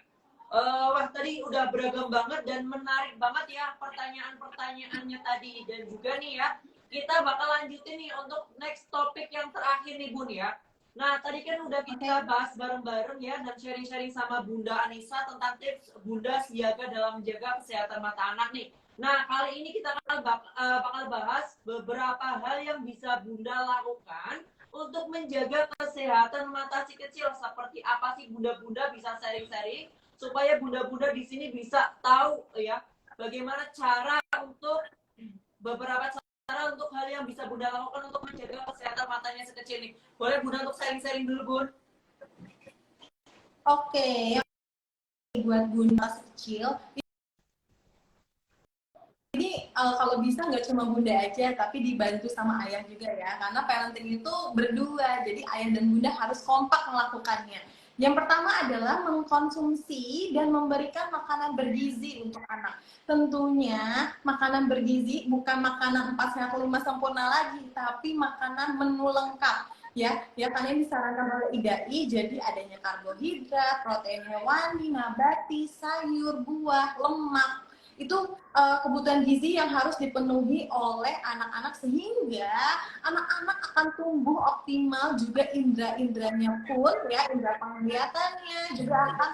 Wah, tadi udah beragam banget dan menarik banget ya pertanyaan-pertanyaannya tadi. Dan juga nih ya, kita bakal lanjutin nih untuk next topik yang terakhir nih Bun ya. Nah, tadi kan udah kita bahas bareng-bareng ya dan sharing-sharing sama Bunda Anissa tentang tips Bunda siaga dalam menjaga kesehatan mata anak nih. Nah, kali ini kita bakal bahas beberapa hal yang bisa Bunda lakukan untuk menjaga kesehatan mata si kecil. Seperti apa sih Bunda-Bunda bisa sharing-sharing supaya bunda-bunda di sini bisa tahu ya bagaimana cara untuk beberapa cara untuk hal yang bisa Bunda lakukan untuk menjaga kesehatan matanya sekecil ini. Boleh Bunda untuk sharing-sharing dulu, Bun? Oke, buat Bunda kecil. Jadi kalau bisa nggak cuma Bunda aja, tapi dibantu sama ayah juga ya. Karena parenting itu berdua, jadi ayah dan Bunda harus kompak melakukannya. Yang pertama adalah mengkonsumsi dan memberikan makanan bergizi untuk anak. Tentunya makanan bergizi bukan makanan 4 sehat 5 sempurna lagi, tapi makanan menu lengkap. Ya kan yang disarankan oleh IDAI, jadi adanya karbohidrat, protein hewani, nabati, sayur, buah, lemak, itu kebutuhan gizi yang harus dipenuhi oleh anak-anak sehingga anak-anak akan tumbuh optimal, juga indera-inderanya pun ya, indera penglihatannya juga akan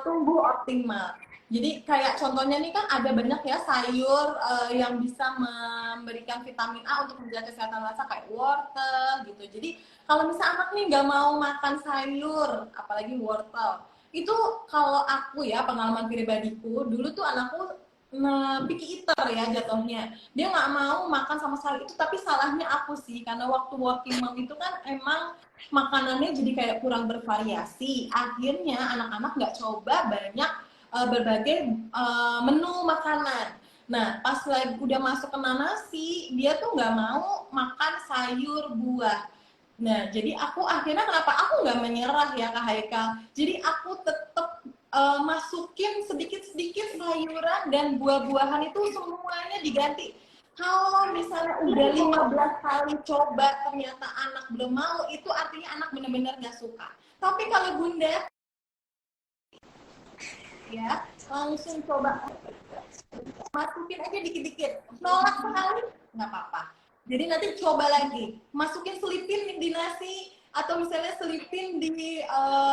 tumbuh optimal. Jadi kayak contohnya nih kan ada banyak ya sayur yang bisa memberikan vitamin A untuk menjaga kesehatan rasa kayak wortel gitu. Jadi kalau misalnya anak nih nggak mau makan sayur, apalagi wortel, itu kalau aku ya pengalaman pribadiku dulu tuh anakku picky eater ya jatuhnya, dia nggak mau makan sama sekali itu, tapi salahnya aku sih karena waktu working mom itu kan emang makanannya jadi kayak kurang bervariasi, akhirnya anak-anak nggak coba banyak berbagai menu makanan. Nah pas lagi udah masuk ke nasi dia tuh nggak mau makan sayur buah. Nah, jadi aku akhirnya kenapa aku nggak menyerah ya Kak Haikal. Jadi aku tetap masukin sedikit-sedikit sayuran dan buah-buahan itu semuanya diganti. Kalau misalnya udah 15 kali coba ternyata anak belum mau, itu artinya anak benar-benar nggak suka. Tapi kalau Bunda ya langsung coba masukin aja dikit-dikit, nolak sekali nggak apa-apa. Jadi nanti coba lagi, masukin selipin di nasi atau misalnya selipin di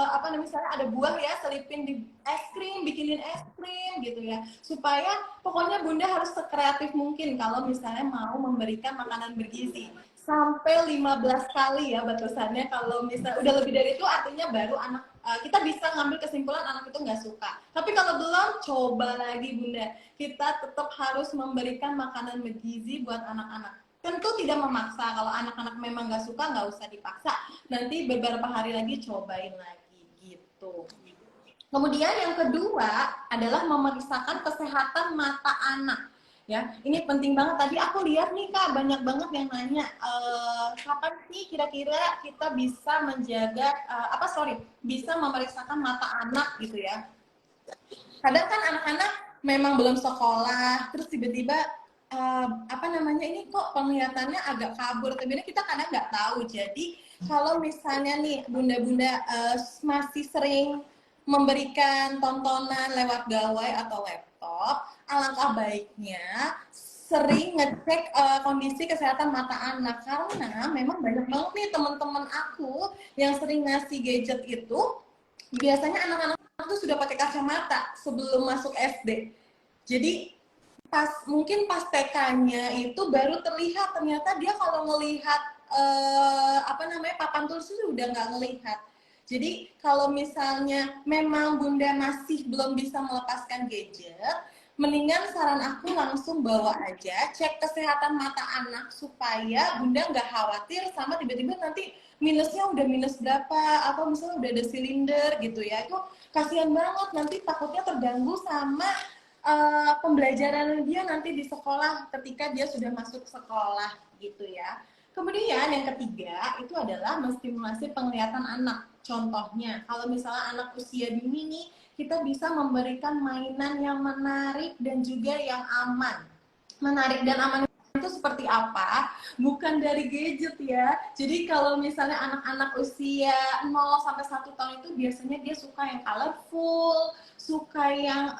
apa namanya, misalnya ada buah ya, selipin di es krim, bikinin es krim gitu ya. Supaya pokoknya Bunda harus sekreatif mungkin kalau misalnya mau memberikan makanan bergizi. Sampai 15 kali ya batasannya, kalau misalnya udah lebih dari itu artinya baru anak kita bisa ngambil kesimpulan anak itu nggak suka. Tapi kalau belum, coba lagi Bunda. Kita tetap harus memberikan makanan bergizi buat anak-anak. Tentu tidak memaksa, kalau anak-anak memang nggak suka nggak usah dipaksa, nanti beberapa hari lagi cobain lagi gitu. Kemudian yang kedua adalah memeriksakan kesehatan mata anak ya, ini penting banget. Tadi aku lihat nih Kak, banyak banget yang nanya kapan sih kira-kira kita bisa menjaga bisa memeriksakan mata anak gitu ya. Kadang kan anak-anak memang belum sekolah, terus tiba-tiba ini kok penglihatannya agak kabur, tapi kita kadang nggak tahu. Jadi kalau misalnya nih bunda-bunda masih sering memberikan tontonan lewat gawai atau laptop, alangkah baiknya sering ngecek kondisi kesehatan mata anak, karena memang banyak banget nih teman-teman aku yang sering ngasih gadget itu, biasanya anak-anak itu sudah pakai kacamata sebelum masuk SD. Jadi mungkin pas TK-nya itu baru terlihat, ternyata dia kalau ngelihat papan tulis itu udah nggak ngelihat. Jadi kalau misalnya memang Bunda masih belum bisa melepaskan gadget, mendingan saran aku langsung bawa aja cek kesehatan mata anak supaya Bunda nggak khawatir sama tiba-tiba nanti minusnya udah minus berapa atau misalnya udah ada silinder gitu ya. Itu kasihan banget, nanti takutnya terganggu sama pembelajaran dia nanti di sekolah ketika dia sudah masuk sekolah gitu ya. Kemudian yang ketiga itu adalah menstimulasi penglihatan anak. Contohnya kalau misalnya anak usia dini nih, kita bisa memberikan mainan yang menarik dan juga yang aman. Menarik dan aman itu seperti apa? Bukan dari gadget ya. Jadi kalau misalnya anak-anak usia 0 sampai 1 tahun itu biasanya dia suka yang colorful, suka yang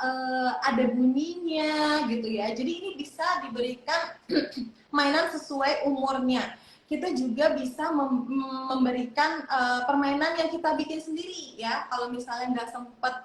ada bunyinya gitu ya. Jadi ini bisa diberikan mainan sesuai umurnya. Kita juga bisa memberikan permainan yang kita bikin sendiri ya. Kalau misalnya nggak sempet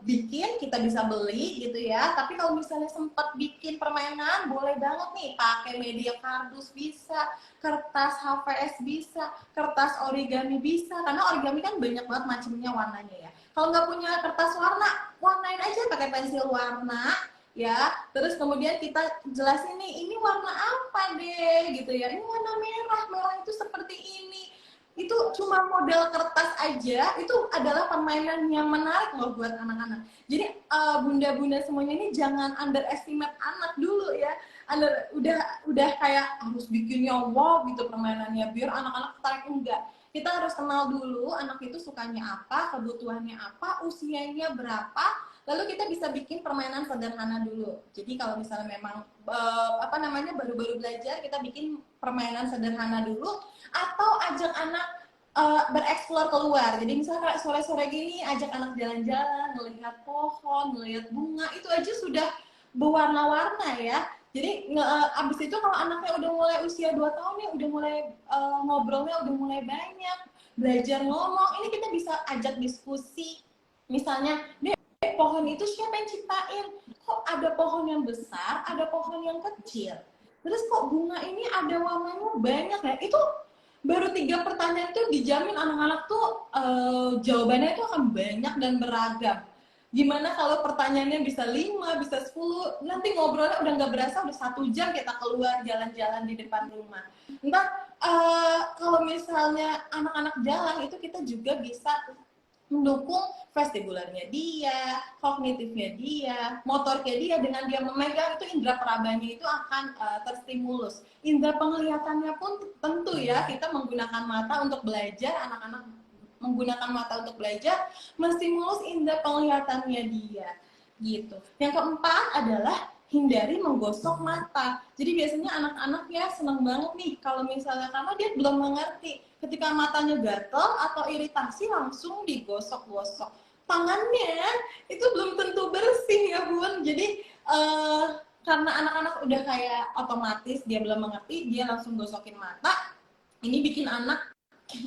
bikin, kita bisa beli gitu ya. Tapi kalau misalnya sempat bikin permainan, boleh banget nih pakai media kardus bisa, kertas HVS bisa, kertas origami bisa. Karena origami kan banyak banget macamnya warnanya ya. Kalau nggak punya kertas warna, warnain aja pakai pensil warna. ya. Terus kemudian kita jelasin nih, ini warna apa deh gitu ya, ini warna merah, merah itu seperti ini. Itu cuma model kertas aja, itu adalah permainan yang menarik loh buat anak-anak. Jadi bunda-bunda semuanya ini jangan underestimate anak dulu ya. Udah kayak harus bikinnya wow gitu permainannya biar anak-anak tertarik, enggak. Kita harus kenal dulu anak itu sukanya apa, kebutuhannya apa, usianya berapa, lalu kita bisa bikin permainan sederhana dulu. Jadi kalau misalnya memang baru-baru belajar, kita bikin permainan sederhana dulu, atau ajak anak bereksplor keluar. Jadi misalnya kayak sore-sore gini ajak anak jalan-jalan, melihat pohon, melihat bunga, itu aja sudah berwarna-warna ya. Jadi abis itu kalau anaknya udah mulai usia 2 tahun ya udah mulai ngobrolnya udah mulai banyak, belajar ngomong, ini kita bisa ajak diskusi. Misalnya, Dek, pohon itu siapa yang ciptain? Kok ada pohon yang besar, ada pohon yang kecil? Terus kok bunga ini ada warnanya banyak ya? Itu baru 3 pertanyaan tuh dijamin anak-anak tuh jawabannya itu akan banyak dan beragam. Gimana kalau pertanyaannya bisa 5, bisa 10, nanti ngobrolnya udah nggak berasa, udah 1 jam kita keluar jalan-jalan di depan rumah. Entah kalau misalnya anak-anak jalan, itu kita juga bisa mendukung vestibularnya dia, kognitifnya dia, motornya dia. Dengan dia memegang itu indera perabanya itu akan terstimulus. Indera penglihatannya pun tentu ya, kita menggunakan mata untuk belajar, anak-anak menggunakan mata untuk belajar, menstimulus indera penglihatannya dia gitu. Yang keempat adalah hindari menggosok mata. Jadi biasanya anak-anak ya seneng banget nih kalau misalnya, karena dia belum mengerti, ketika matanya gatel atau iritasi langsung digosok-gosok. Tangannya itu belum tentu bersih ya Bun. Jadi karena anak-anak udah kayak otomatis dia belum mengerti, dia langsung gosokin mata. Ini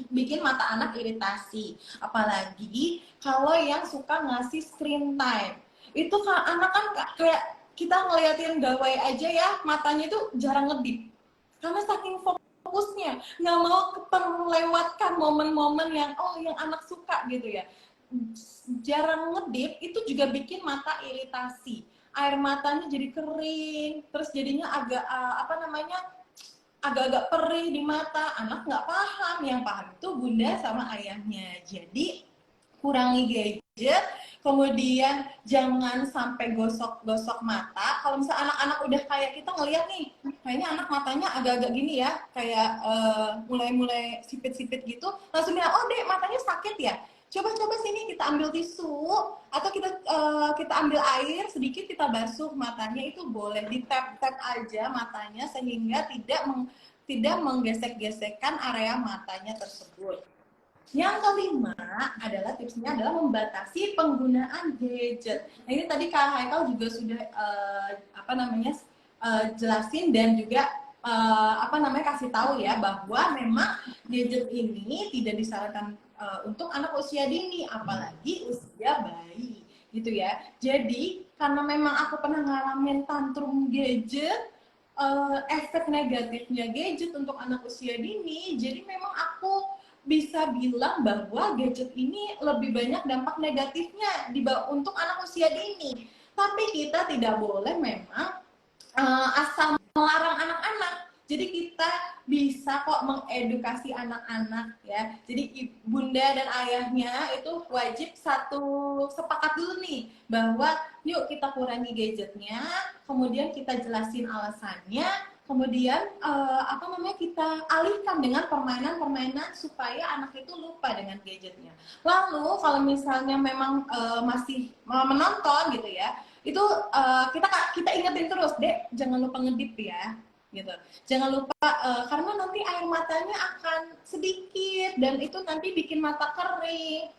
bikin mata anak iritasi. Apalagi kalau yang suka ngasih screen time. Itu kan anak kan kayak kita ngeliatin gawai aja ya, matanya itu jarang ngedip. Karena saking fokusnya, nggak mau terlewatkan momen-momen yang anak suka gitu ya. Jarang ngedip itu juga bikin mata iritasi. Air matanya jadi kering, terus jadinya agak-agak perih di mata, anak nggak paham, yang paham itu bunda sama ayahnya. Jadi kurangi gadget, kemudian jangan sampai gosok-gosok mata. Kalau misalnya anak-anak udah kayak kita ngeliat nih, kayaknya anak matanya agak-agak gini ya, kayak mulai-mulai sipit-sipit gitu, langsung bilang, oh Dek, matanya sakit ya? Coba-coba sini kita ambil tisu, atau kita ambil air sedikit, kita basuh matanya, itu boleh di tap-tap aja matanya sehingga tidak menggesek-gesekkan area matanya tersebut. Yang kelima adalah tipsnya adalah membatasi penggunaan gadget. Nah ini tadi Kak Haikal juga sudah jelasin dan juga kasih tahu ya bahwa memang gadget ini tidak disarankan untuk anak usia dini, apalagi usia bayi gitu ya. Jadi karena memang aku pernah ngalamin tantrum gadget, efek negatifnya gadget untuk anak usia dini, jadi memang aku bisa bilang bahwa gadget ini lebih banyak dampak negatifnya untuk anak usia dini. Tapi kita tidak boleh memang asal melarang anak-anak. Jadi kita bisa kok mengedukasi anak-anak ya. Jadi bunda dan ayahnya itu wajib sepakat dulu nih bahwa yuk kita kurangi gadgetnya, kemudian kita jelasin alasannya, kemudian kita alihkan dengan permainan-permainan supaya anak itu lupa dengan gadgetnya. Lalu kalau misalnya memang masih menonton gitu ya, itu kita ingetin terus, Dek, jangan lupa ngedip ya. Gitu. Jangan lupa karena nanti air matanya akan sedikit dan itu nanti bikin mata kering.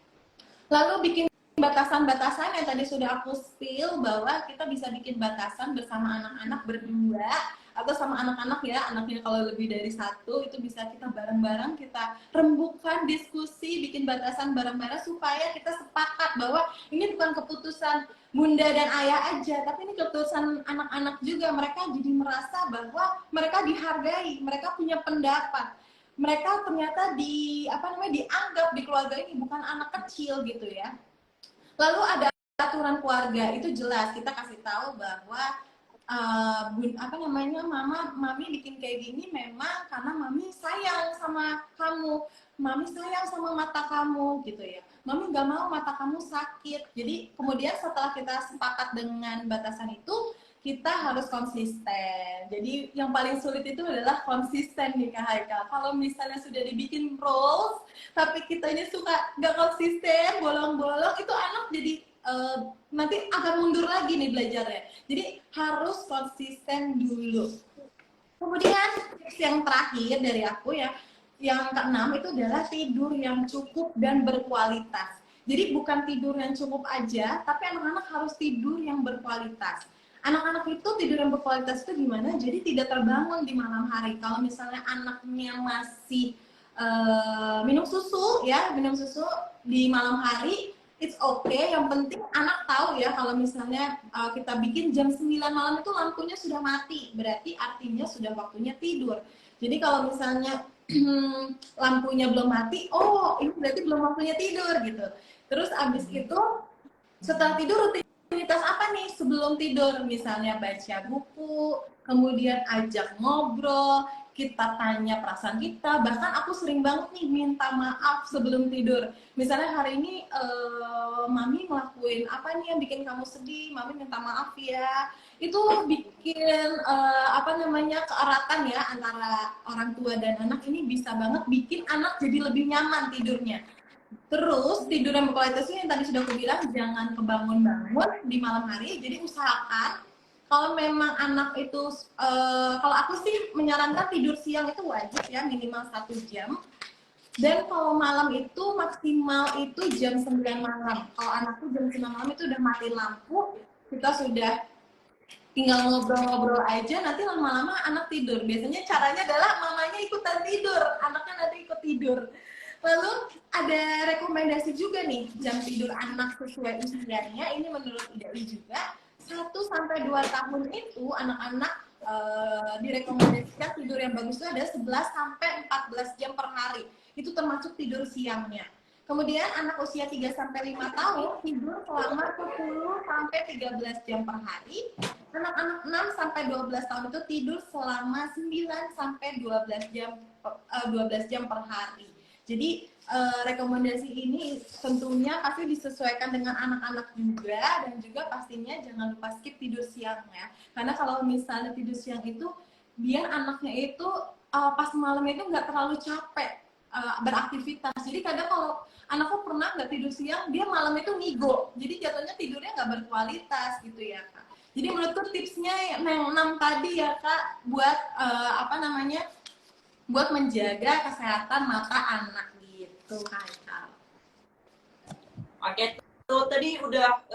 Lalu bikin batasan-batasan yang tadi sudah aku spill, bahwa kita bisa bikin batasan bersama anak-anak berdua atau sama anak-anak ya, anaknya kalau lebih dari 1 itu bisa kita bareng-bareng kita rembukan diskusi, bikin batasan bareng-bareng supaya kita sepakat bahwa ini bukan keputusan bunda dan ayah aja, tapi ini keputusan anak-anak juga. Mereka jadi merasa bahwa mereka dihargai, mereka punya pendapat, mereka ternyata dianggap di keluarga ini bukan anak kecil gitu ya. Lalu ada aturan keluarga itu jelas kita kasih tahu bahwa mami bikin kayak gini memang karena mami sayang sama kamu, mami sayang sama mata kamu gitu ya, mami nggak mau mata kamu sakit. Jadi kemudian setelah kita sepakat dengan batasan itu, kita harus konsisten. Jadi yang paling sulit itu adalah konsisten nih Kak Haikal. Kalau misalnya sudah dibikin rules tapi kitanya suka nggak konsisten, bolong-bolong, itu anak jadi nanti akan mundur lagi nih belajarnya. Jadi harus konsisten dulu. Kemudian tips yang terakhir dari aku ya, yang keenam itu adalah tidur yang cukup dan berkualitas. Jadi bukan tidur yang cukup aja, tapi anak-anak harus tidur yang berkualitas. Anak-anak itu tidur yang berkualitas itu gimana? Jadi tidak terbangun di malam hari. Kalau misalnya anaknya masih minum susu di malam hari, it's okay. Yang penting anak tahu ya kalau misalnya kita bikin jam 9 malam itu lampunya sudah mati, berarti artinya sudah waktunya tidur. Jadi kalau misalnya lampunya belum mati, oh ini berarti belum waktunya tidur gitu. Terus abis itu setelah tidur rutinitas apa nih sebelum tidur? Misalnya baca buku, kemudian ajak ngobrol, kita tanya perasaan kita. Bahkan aku sering banget nih minta maaf sebelum tidur. Misalnya hari ini mami ngelakuin apa nih yang bikin kamu sedih, mami minta maaf ya. Itu bikin keeratan ya antara orang tua dan anak, ini bisa banget bikin anak jadi lebih nyaman tidurnya. Terus tidur yang berkualitas itu yang tadi sudah aku bilang, jangan kebangun-bangun di malam hari. Jadi usahakan kalau memang anak itu kalau aku sih menyarankan tidur siang itu wajib ya, minimal 1 jam. Dan kalau malam itu maksimal itu jam 9 malam. Kalau anakku jam 9 malam itu udah mati lampu, kita sudah tinggal ngobrol-ngobrol aja, nanti lama-lama anak tidur. Biasanya caranya adalah mamanya ikutan tidur, anaknya nanti ikut tidur. Lalu ada rekomendasi juga nih jam tidur anak sesuai usianya. Ini menurut IDAI juga 1-2 tahun itu anak-anak direkomendasikan tidur yang bagus itu ada 11-14 jam per hari. Itu termasuk tidur siangnya. Kemudian anak usia 3-5 tahun tidur selama 10-13 jam per hari. Anak-anak 6-12 tahun itu tidur selama 9-12 jam per hari. Jadi rekomendasi ini tentunya pasti disesuaikan dengan anak-anak juga, dan juga pastinya jangan lupa skip tidur siang ya. Karena kalau misalnya tidur siang itu biar anaknya itu pas malamnya itu nggak terlalu capek beraktivitas. Jadi kadang kalau anakku pernah nggak tidur siang, dia malam itu ngigo. Jadi jatuhnya tidurnya nggak berkualitas gitu ya Kak. Jadi menurutku tipsnya yang 6 tadi ya Kak, buat buat menjaga kesehatan mata anak gitu Kak. Oke, tuh tadi udah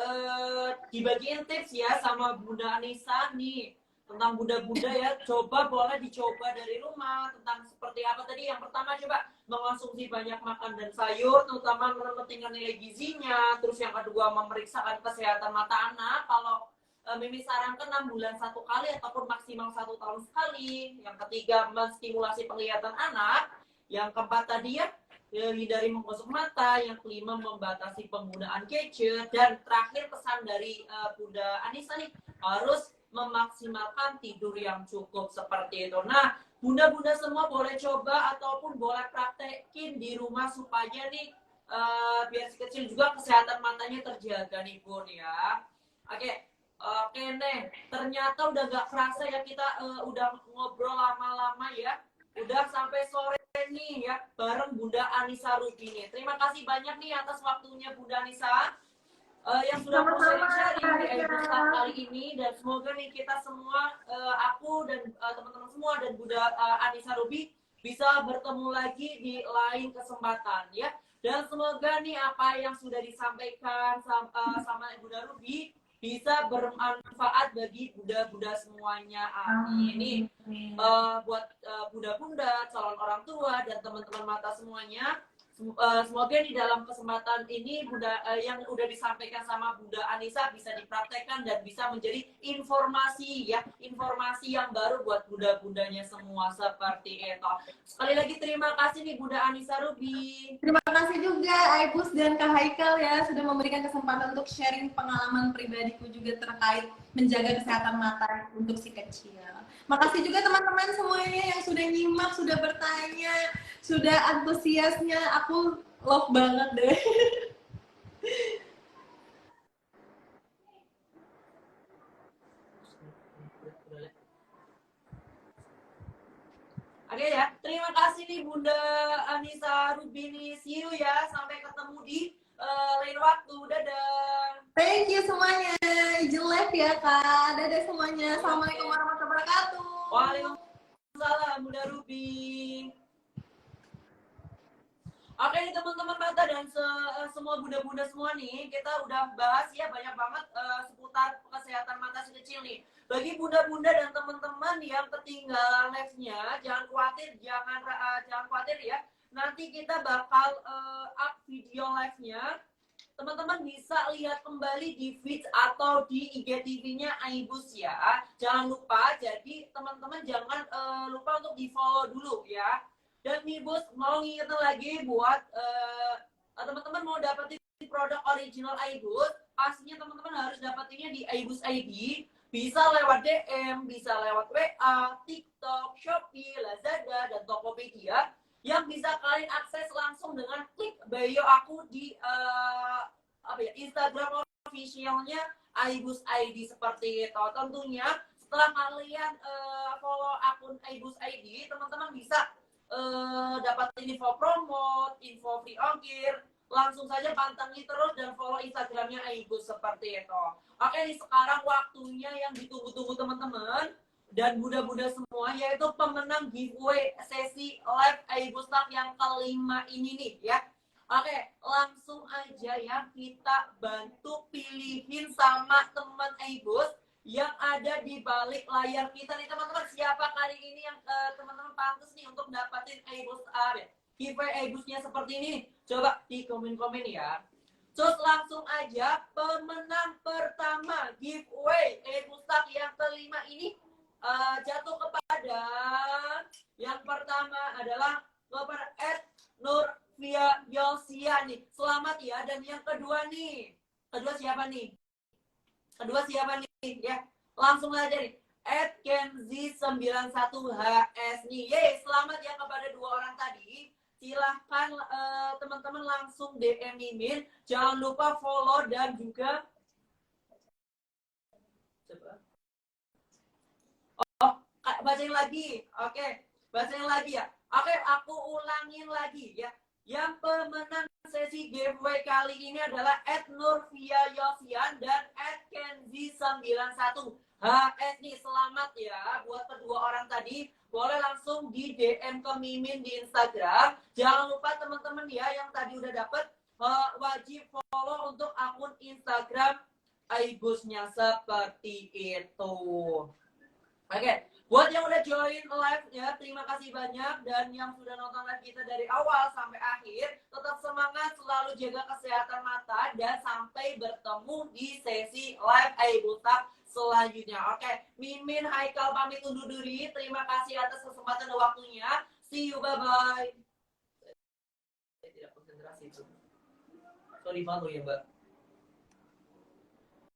dibagiin tips ya sama Bunda Anissa nih tentang bunda-bunda ya. Coba boleh dicoba dari rumah tentang seperti apa tadi. Yang pertama coba mengonsumsi banyak makan dan sayur, terutama mementingkan nilai gizinya. Terus yang kedua memeriksakan kesehatan mata anak. Kalau Mimi sarankan 6 bulan 1 kali ataupun maksimal 1 tahun sekali. Yang ketiga menstimulasi penglihatan anak. Yang keempat tadi ya hindari menggosok mata. Yang kelima membatasi penggunaan gadget. Dan terakhir pesan dari Bunda Anissa nih, harus memaksimalkan tidur yang cukup seperti itu. Nah, bunda-bunda semua boleh coba ataupun boleh praktekin di rumah supaya nih biar si kecil juga kesehatan matanya terjaga nih Bun ya. Oke nih, ternyata udah gak kerasa ya kita udah ngobrol lama-lama ya. Udah sampai sore nih ya bareng Bunda Anissa Ruby nih. Terima kasih banyak nih atas waktunya Bunda Anissa yang sudah mau sharing-sharing di episode kali ini. Dan semoga nih kita semua, aku dan teman-teman semua dan Bunda Anissa Ruby bisa bertemu lagi di lain kesempatan ya. Dan semoga nih apa yang sudah disampaikan sama Bunda Ruby bisa bermanfaat bagi bunda-bunda semuanya. Amin. Buat bunda-bunda, calon orang tua, dan teman-teman mata semuanya, Semoga di dalam kesempatan ini yang udah disampaikan sama Bunda Anissa bisa dipraktekkan dan bisa menjadi informasi yang baru buat bunda-bundanya semua seperti itu. Sekali lagi terima kasih nih Bunda Anissa Ruby. Terima kasih juga Aibus dan Kak Haikal ya sudah memberikan kesempatan untuk sharing pengalaman pribadiku juga terkait menjaga kesehatan mata untuk si kecil. Makasih juga teman-teman semuanya yang sudah nyimak, sudah bertanya, sudah antusiasnya. Aku love banget deh. Oke ya, terima kasih nih Bunda Anissa Rubini. See you ya, sampai ketemu di lain waktu. Dadah. Thank you semuanya. Izin live ya Kak. Dadah semuanya. Assalamualaikum warahmatullahi wabarakatuh. Waalaikumsalam Bunda Ruby. Oke nih teman-teman mata dan semua bunda-bunda semua nih, kita udah bahas ya banyak banget seputar kesehatan mata si kecil nih. Bagi bunda-bunda dan teman-teman yang ketinggalan live-nya, jangan khawatir ya. Nanti kita bakal up video live-nya. Teman-teman bisa lihat kembali di feed atau di IGTV-nya Aibus ya. Jangan lupa, jadi teman-teman jangan lupa untuk di-follow dulu ya. Dan nih bos mau ngingetin lagi buat teman-teman mau dapetin produk original Aibus, pastinya teman-teman harus dapetinnya di Aibus ID. Bisa lewat DM, bisa lewat WA, TikTok, Shopee, Lazada, dan Tokopedia yang bisa kalian akses langsung dengan klik bio aku di Instagram officialnya Aibus ID seperti itu. Tentunya setelah kalian follow akun Aibus ID, teman-teman bisa dapatin info promote, info free ongkir, langsung saja pantengin terus dan follow Instagramnya Aibus seperti itu. Oke nih sekarang waktunya yang ditunggu-tunggu teman-teman dan bunda-bunda semua, yaitu pemenang giveaway sesi live Aibus Talk yang kelima ini nih ya. Oke, langsung aja ya kita bantu pilihin sama teman Aibus yang ada di balik layar kita nih teman-teman. Siapa kali ini yang teman-teman pantas nih untuk dapatin Aibus giveaway Aibusnya seperti ini? Coba di komen-komen ya. Terus langsung aja pemenang pertama giveaway Aibus Talk yang kelima ini jatuh kepada yang pertama adalah kepada Nurvia Yosia nih. Selamat ya. Dan yang kedua nih. Kedua siapa nih? Ya, langsung aja nih @kenzi91hs nih. Yeay, selamat ya kepada dua orang tadi. Silahkan teman-teman langsung DM Mimin. Jangan lupa follow dan juga bacain lagi. Oke, bacain lagi ya. Oke, aku ulangin lagi ya. Yang pemenang sesi giveaway kali ini adalah @nurvia_yosian dan @kenzi91hs nih. Selamat ya buat kedua orang tadi. Boleh langsung di DM ke Mimin di Instagram. Jangan lupa teman-teman ya yang tadi udah dapet wajib follow untuk akun Instagram Aibusnya seperti itu. Oke, buat yang udah join live ya, terima kasih banyak. Dan yang sudah nonton live kita dari awal sampai akhir, tetap semangat, selalu jaga kesehatan mata, dan sampai bertemu di sesi live Aibus Talk selanjutnya. Oke, Mimin, Haikal pamit undur diri. Terima kasih atas kesempatan dan waktunya. See you, bye-bye. Saya tidak konsentrasi itu. Sorry banget ya, Mbak.